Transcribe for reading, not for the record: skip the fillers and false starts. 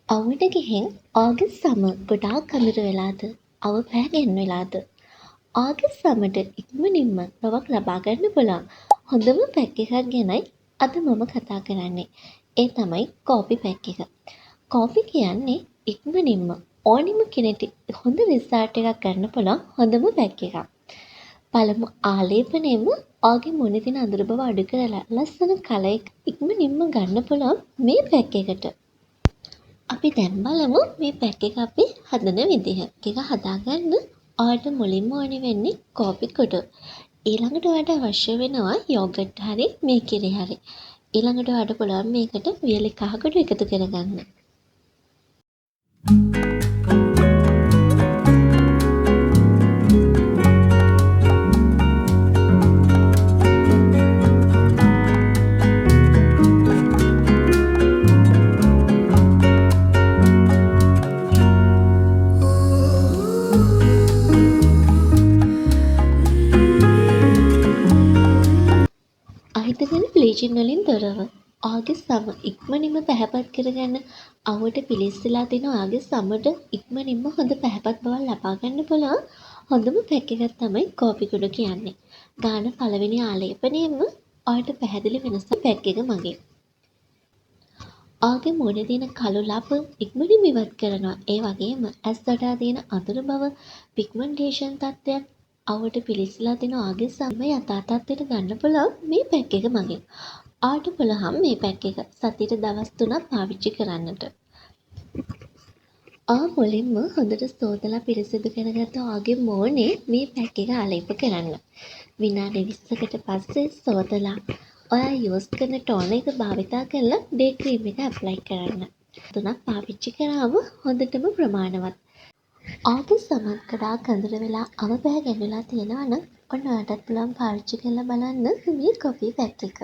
අවුවට ගිහින් ආගස්ට් සම ගොඩාක් අඳුර වෙලාද? අව පැහැ ගැන්වෙලාද? ආගස්ට් සමට ඉක්මනින්ම ලොවක් ලබා ගන්න පුළුවන් හොඳම පැක් එකක් ගැනයි අද මම කතා කරන්නේ. ඒ තමයි කෝපි පැක් එක. කෝපි කියන්නේ ඉක්මනින්ම ඕනිම කෙනෙක්ට හොඳ රිසල්ට් එකක් ගන්න පුළුවන් හොඳම පැක් එකක්. පළමු ආලේපනයෙන්ම ඔයාගේ මුණේ තියෙන අඳුර බව අඩු කරලා ලස්සන කලර් එක ඉක්මනින්ම ගන්න පුළුවන් මේ පැක් එකට. අපි දැන් බලමු මේ පැක් එක අපි හදන විදිහ. ඒක හදාගන්න ඔයාලට මුලින්ම ඕනේ වෙන්නේ කෝපි කුඩු. ඊළඟට ඔයාලට අවශ්‍ය වෙනවා යෝගට් හරි මේ කිරි හරි. ඊළඟට ඔයාලට පුළුවන් මේකට වියලි කහ කුඩු එකතු කරගන්න. අහිතකන බ්ලීචින් වලින් තොරව ඔයාගේ සම ඉක්මනින්ම පැහැපත් කරගන්න අවුවට පිලිස්සලා තියෙන ඔයාගේ සමට ඉක්මනින්ම හොඳ පැහැපත් බවක් ලබා ගන්න පුළුවන් හොඳම පැක් එකක් තමයි කෝපි කුඩු කියන්නේ. ගාන පළවෙනි ආලේපනයෙන්ම ඔයාලට පැහැදිලි වෙනසක් පැක් එක මගින්. ඔයාගේ මුණේ තියෙන කළු ලප ඉක්මනින්ම ඉවත් කරනවා. ඒ වගේම ඇස් වටා තියෙන අඳුර බව, පිග්මන්ටේෂන් තත්ත්වයක් අවුවට පිලිස්සලා තියෙන ඔයාගේ සම යථා තත්ත්වයට ගන්න පුළුවන් මේ පැක් එක මගින්. ඔයාලට පුළුවන් මේ පැක් එක සතියට දවස් 3ක් පාවිච්චි කරන්නට. ඔයා මුලින්ම හොඳට සෝදලා පිරිසිදු කරගත්ත ඔයාගේ මූණේ මේ පැක් එක ආලේප කරන්න. විනාඩි 20කට පස්සේ සෝදලා ඔයා යූස් කරන ටෝනර් එක භාවිතා කරලා ඩේ ක්‍රීම් එක ඇප්ලයි කරන්න. 3ක් පාවිච්චි කරාම හොඳටම ප්‍රමාණවත්. ඔයාගේ සමත් ගොඩාක් අඳුර වෙලා අවපැහැ ගැන්විලා තියෙනවා නම් ඔන්න ඔයාලටත් පුළුවන් පාවිච්චි කරලා බලන්න මේ කොපි පැක් එක.